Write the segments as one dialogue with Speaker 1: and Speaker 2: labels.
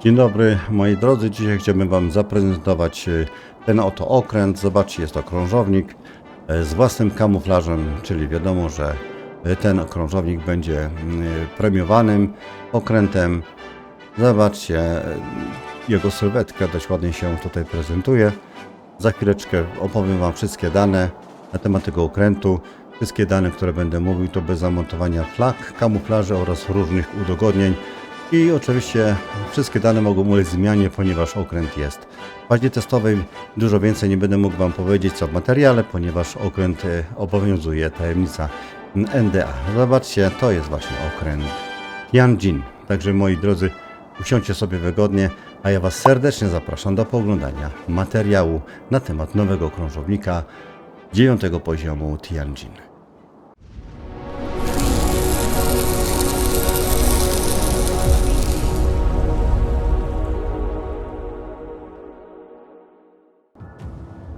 Speaker 1: Dzień dobry moi drodzy, dzisiaj chciałbym Wam zaprezentować ten oto okręt. Zobaczcie, jest to krążownik z własnym kamuflażem, czyli wiadomo, że ten krążownik będzie premiowanym okrętem. Zobaczcie, jego sylwetka dość ładnie się tutaj prezentuje. Za chwileczkę opowiem Wam wszystkie dane na temat tego okrętu. Wszystkie dane, które będę mówił, to bez zamontowania flag, kamuflaży oraz różnych udogodnień. I oczywiście wszystkie dane mogą ulec zmianie, ponieważ okręt jest w fazie testowej. Dużo więcej nie będę mógł Wam powiedzieć co w materiale, ponieważ okręt obowiązuje tajemnica NDA. Zobaczcie, to jest właśnie okręt Tianjin. Także moi drodzy, usiądźcie sobie wygodnie, a ja Was serdecznie zapraszam do pooglądania materiału na temat nowego krążownika 9 poziomu Tianjin.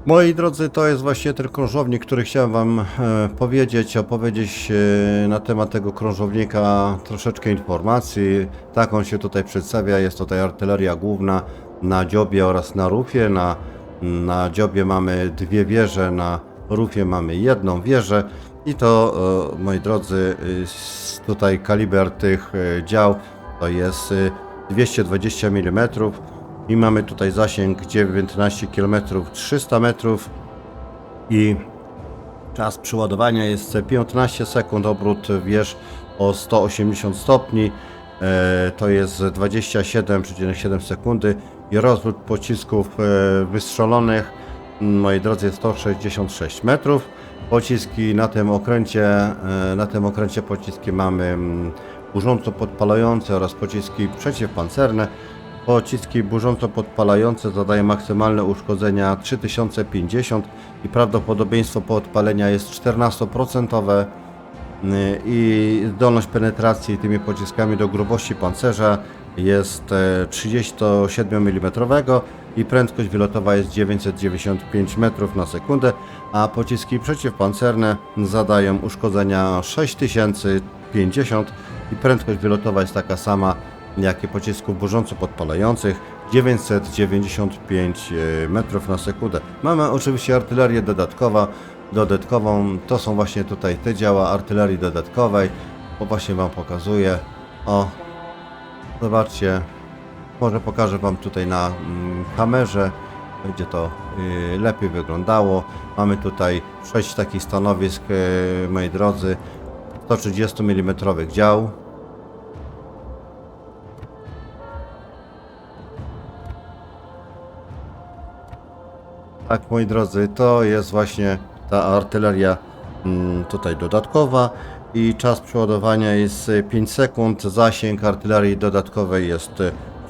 Speaker 1: Moi drodzy, to jest właśnie ten krążownik, który chciałem Wam opowiedzieć na temat tego krążownika troszeczkę informacji. Tak on się tutaj przedstawia, jest tutaj artyleria główna na dziobie oraz na rufie. Na dziobie mamy dwie wieże, na rufie mamy jedną wieżę i to, moi drodzy, tutaj kaliber tych dział to jest 220 mm. I mamy tutaj zasięg 19 km 300 metrów i czas przeładowania jest 15 sekund, obrót wież o 180 stopni, to jest 27,7 sekundy i rozwrót pocisków wystrzelonych, moi drodzy, jest 166 metrów. Pociski na tym okręcie pociski mamy burząco podpalające oraz pociski przeciwpancerne. Pociski burząco podpalające zadają maksymalne uszkodzenia 3050 i prawdopodobieństwo podpalenia jest 14% i zdolność penetracji tymi pociskami do grubości pancerza jest 37 mm i prędkość wylotowa jest 995 metrów na sekundę, a pociski przeciwpancerne zadają uszkodzenia 6050 i prędkość wylotowa jest taka sama jak i pocisków burząco podpalających 995 metrów na sekundę. Mamy oczywiście artylerię dodatkową, to są właśnie tutaj te działa artylerii dodatkowej, bo właśnie Wam pokazuję. O, zobaczcie, może pokażę Wam tutaj na kamerze, będzie to lepiej wyglądało. Mamy tutaj 6 takich stanowisk, moi drodzy, 130 mm dział. Tak, moi drodzy, to jest właśnie ta artyleria tutaj dodatkowa i czas przeładowania jest 5 sekund, zasięg artylerii dodatkowej jest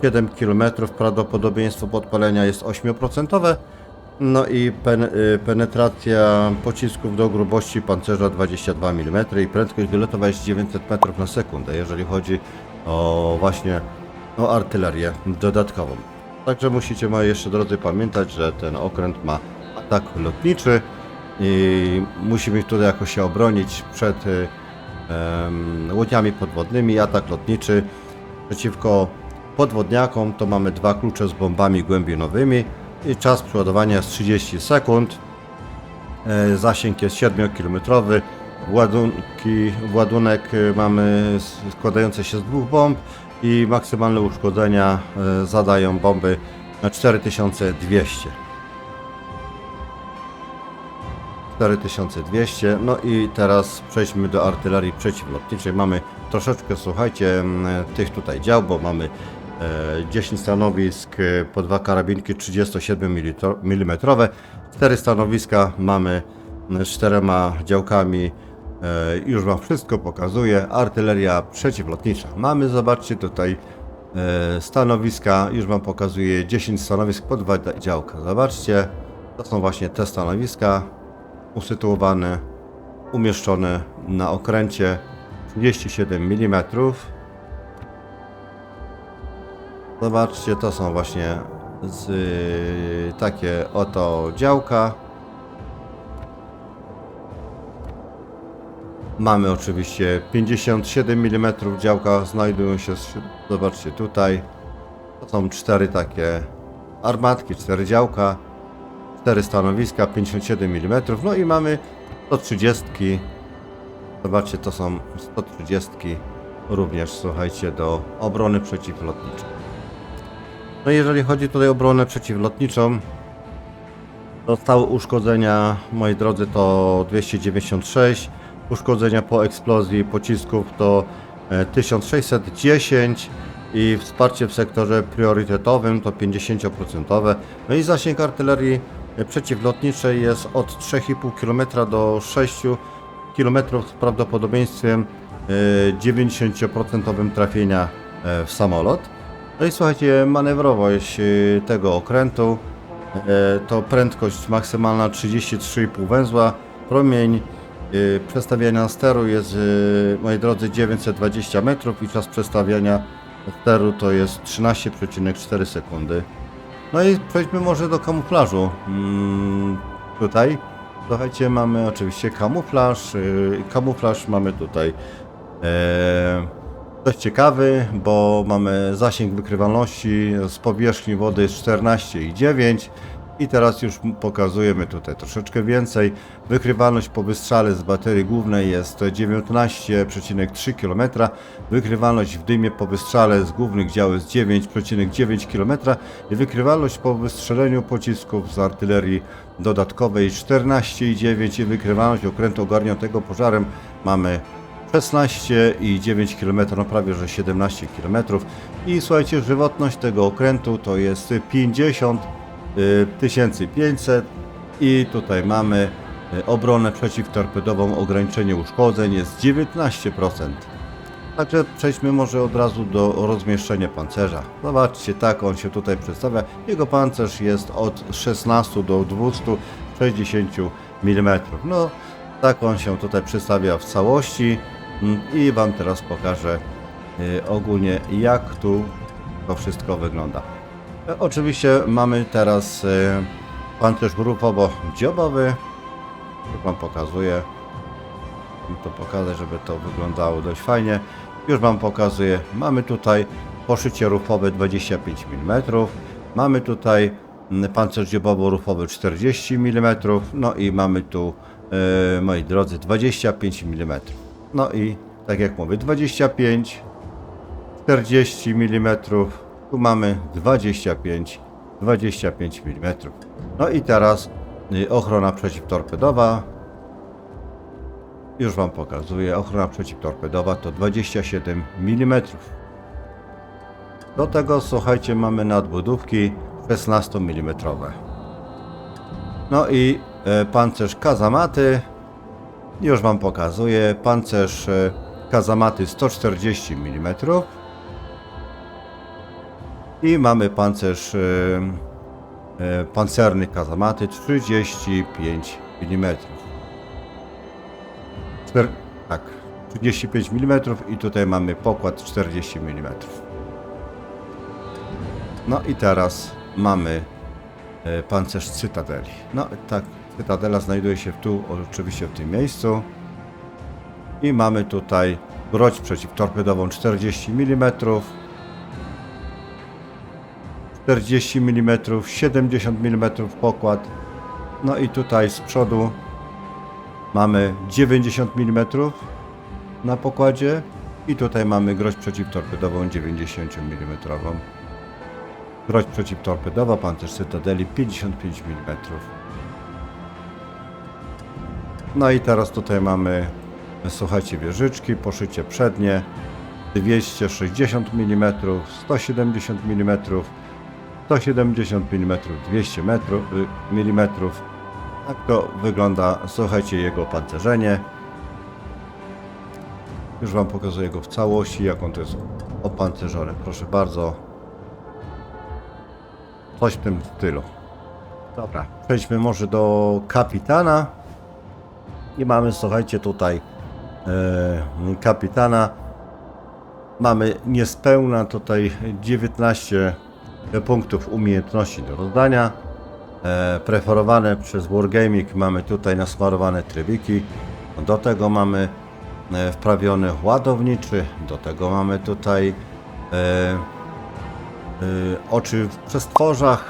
Speaker 1: 7 km, prawdopodobieństwo podpalenia jest 8%, no i penetracja pocisków do grubości pancerza 22 mm i prędkość wylotowa jest 900 metrów na sekundę, jeżeli chodzi o właśnie o artylerię dodatkową. Także musicie, moi jeszcze drodzy, pamiętać, że ten okręt ma atak lotniczy i musimy tutaj jakoś się obronić przed łodziami podwodnymi. Atak lotniczy przeciwko podwodniakom to mamy 2 klucze z bombami głębinowymi i czas przeładowania jest 30 sekund. Zasięg jest 7-kilometrowy. Ładunek mamy składający się z 2 bomb i maksymalne uszkodzenia zadają bomby na 4200. No i teraz przejdźmy do artylerii przeciwlotniczej. Mamy troszeczkę, słuchajcie, tych tutaj dział, bo mamy 10 stanowisk po 2 karabinki 37 mm. 4 stanowiska mamy z 4 działkami. Już Wam wszystko pokazuję. Artyleria przeciwlotnicza. Mamy, zobaczcie tutaj stanowiska. Już Wam pokazuję 10 stanowisk po 2 działka. Zobaczcie, to są właśnie te stanowiska usytuowane, umieszczone na okręcie 37 mm. Zobaczcie, to są właśnie takie oto działka. Mamy oczywiście 57 mm działka, znajdują się, zobaczcie tutaj, To są 4 takie armatki, 4 działka, 4 stanowiska, 57 mm. No i mamy 130. Zobaczcie, to są 130 również, słuchajcie, do obrony przeciwlotniczej. No i jeżeli chodzi tutaj o obronę przeciwlotniczą, to stałe uszkodzenia, moi drodzy, to 296, uszkodzenia po eksplozji pocisków to 1610 i wsparcie w sektorze priorytetowym to 50%. No i zasięg artylerii przeciwlotniczej jest od 3,5 km do 6 km z prawdopodobieństwem 90% trafienia w samolot. No i słuchajcie, manewrowość tego okrętu to prędkość maksymalna 33,5 węzła, promień przestawiania steru jest, moi drodzy, 920 metrów i czas przestawiania steru to jest 13,4 sekundy. No i przejdźmy może do kamuflażu. Tutaj, słuchajcie, mamy oczywiście kamuflaż. Kamuflaż mamy tutaj dość ciekawy, bo mamy zasięg wykrywalności z powierzchni wody 14,9 i teraz już pokazujemy tutaj troszeczkę więcej. Wykrywalność po wystrzale z baterii głównej jest 19,3 km. Wykrywalność w dymie po wystrzale z głównych dział jest 9,9 km i wykrywalność po wystrzeleniu pocisków z artylerii dodatkowej 14,9 i wykrywalność okrętu ogarniętego pożarem mamy 16,9 km, no prawie że 17 km. I słuchajcie, żywotność tego okrętu to jest 50 500 i tutaj mamy obronę przeciwtorpedową, ograniczenie uszkodzeń jest 19%. Także przejdźmy może od razu do rozmieszczenia pancerza. Zobaczcie, tak on się tutaj przedstawia. Jego pancerz jest od 16 do 260 mm. No, tak on się tutaj przedstawia w całości i Wam teraz pokażę ogólnie, jak tu to wszystko wygląda. Oczywiście mamy teraz pancerz rufowo-dziobowy. Wam pokazuję. To pokażę, żeby to wyglądało dość fajnie. Już Wam pokazuję. Mamy tutaj poszycie rufowe 25 mm. Mamy tutaj pancerz dziobowo-rufowy 40 mm. No i mamy tu, moi drodzy, 25 mm. No i tak jak mówię, 25, 40 mm. Tu mamy 25 mm. No i teraz ochrona przeciwtorpedowa. Już Wam pokazuję. Ochrona przeciwtorpedowa to 27 mm. Do tego, słuchajcie, mamy nadbudówki 16 mm. No i pancerz kazamaty. Już Wam pokazuję. Pancerz kazamaty 140 mm. I mamy pancerz pancerny kazamaty 35 mm. Tak, 35 mm i tutaj mamy pokład 40 mm. No i teraz mamy pancerz cytadeli. No tak, cytadela znajduje się tu, oczywiście w tym miejscu. I mamy tutaj broń przeciwtorpedową 40 mm. 40 mm, 70 mm pokład. No i tutaj z przodu mamy 90 mm na pokładzie i tutaj mamy groź przeciwtorpedową 90 mm. Groź przeciwtorpedowa, pancerz cytadeli 55 mm. No i teraz tutaj mamy, słuchajcie, wieżyczki, poszycie przednie 260 mm, 170 mm, 170 mm, 200 mm. Tak to wygląda, słuchajcie, jego pancerzenie. Już Wam pokazuję go w całości, jak on to jest opancerzony. Proszę bardzo. Coś w tym stylu. Dobra, przejdźmy może do kapitana. I mamy, słuchajcie, tutaj kapitana. Mamy niespełna tutaj 19 punktów umiejętności do rozdania. Preferowane przez Wargaming mamy tutaj nasmarowane trybiki. Do tego mamy wprawiony ładowniczy. Do tego mamy tutaj oczy w przestworzach.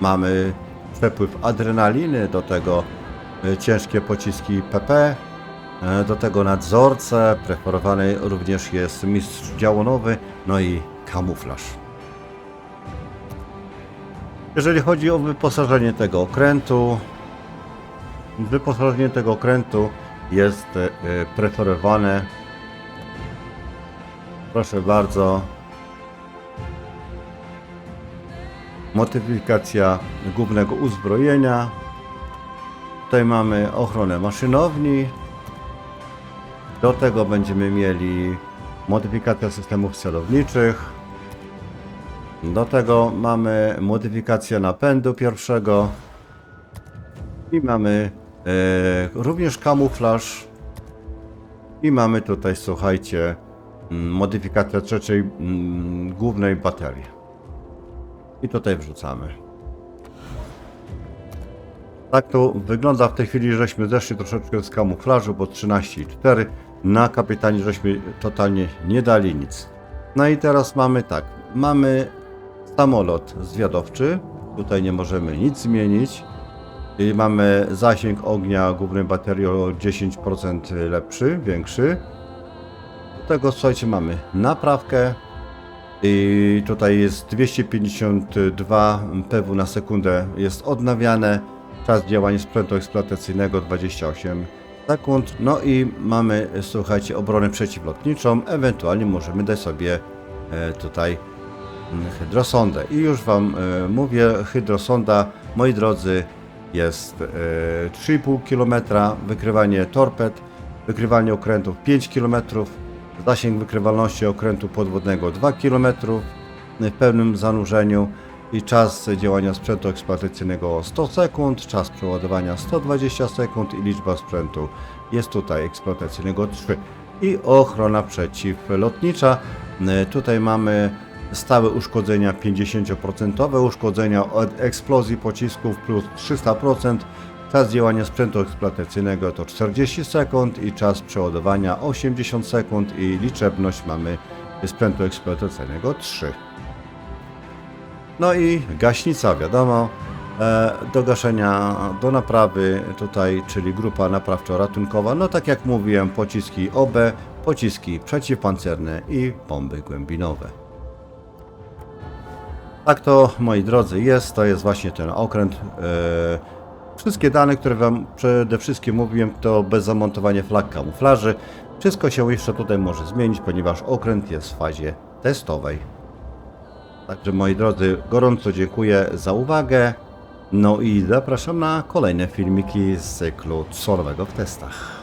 Speaker 1: Mamy przepływ adrenaliny, do tego ciężkie pociski PP, do tego nadzorcę, preferowany również jest mistrz działonowy, no i kamuflaż. Jeżeli chodzi o wyposażenie tego okrętu jest preferowane, proszę bardzo, modyfikacja głównego uzbrojenia. Tutaj mamy ochronę maszynowni. Do tego będziemy mieli modyfikację systemów celowniczych. Do tego mamy modyfikację napędu pierwszego. I mamy również kamuflaż. I mamy tutaj, słuchajcie, modyfikację trzeciej głównej baterii. I tutaj wrzucamy. Tak to wygląda w tej chwili, żeśmy zeszli troszeczkę z kamuflażu, bo 13,4. Na kapitanie żeśmy totalnie nie dali nic. No i teraz mamy tak. Mamy samolot zwiadowczy. Tutaj nie możemy nic zmienić. I mamy zasięg ognia głównej baterii o 10% lepszy, większy. Do tego, słuchajcie, mamy naprawkę. I tutaj jest 252 PW na sekundę jest odnawiane. Czas działania sprzętu eksploatacyjnego 28 sekund. No i mamy, słuchajcie, obronę przeciwlotniczą. Ewentualnie możemy dać sobie tutaj hydrosondę. I już Wam mówię, hydrosonda, moi drodzy, jest 3,5 km, wykrywanie torped, wykrywanie okrętów 5 km, zasięg wykrywalności okrętu podwodnego 2 km w pełnym zanurzeniu i czas działania sprzętu eksploatacyjnego 100 sekund, czas przeładowania 120 sekund i liczba sprzętu jest tutaj eksploatacyjnego 3. I ochrona przeciwlotnicza. Tutaj mamy stałe uszkodzenia 50%, uszkodzenia od eksplozji pocisków plus 300%, czas działania sprzętu eksploatacyjnego to 40 sekund i czas przeładowania 80 sekund i liczebność mamy sprzętu eksploatacyjnego 3. No i gaśnica, wiadomo, do gaszenia, do naprawy tutaj, czyli grupa naprawczo-ratunkowa, no tak jak mówiłem, pociski OB, pociski przeciwpancerne i bomby głębinowe. Tak to, moi drodzy, to jest właśnie ten okręt. Wszystkie dane, które Wam przede wszystkim mówiłem, to bez zamontowania flag kamuflaży. Wszystko się jeszcze tutaj może zmienić, ponieważ okręt jest w fazie testowej. Także, moi drodzy, gorąco dziękuję za uwagę. No i zapraszam na kolejne filmiki z cyklu Solowego w testach.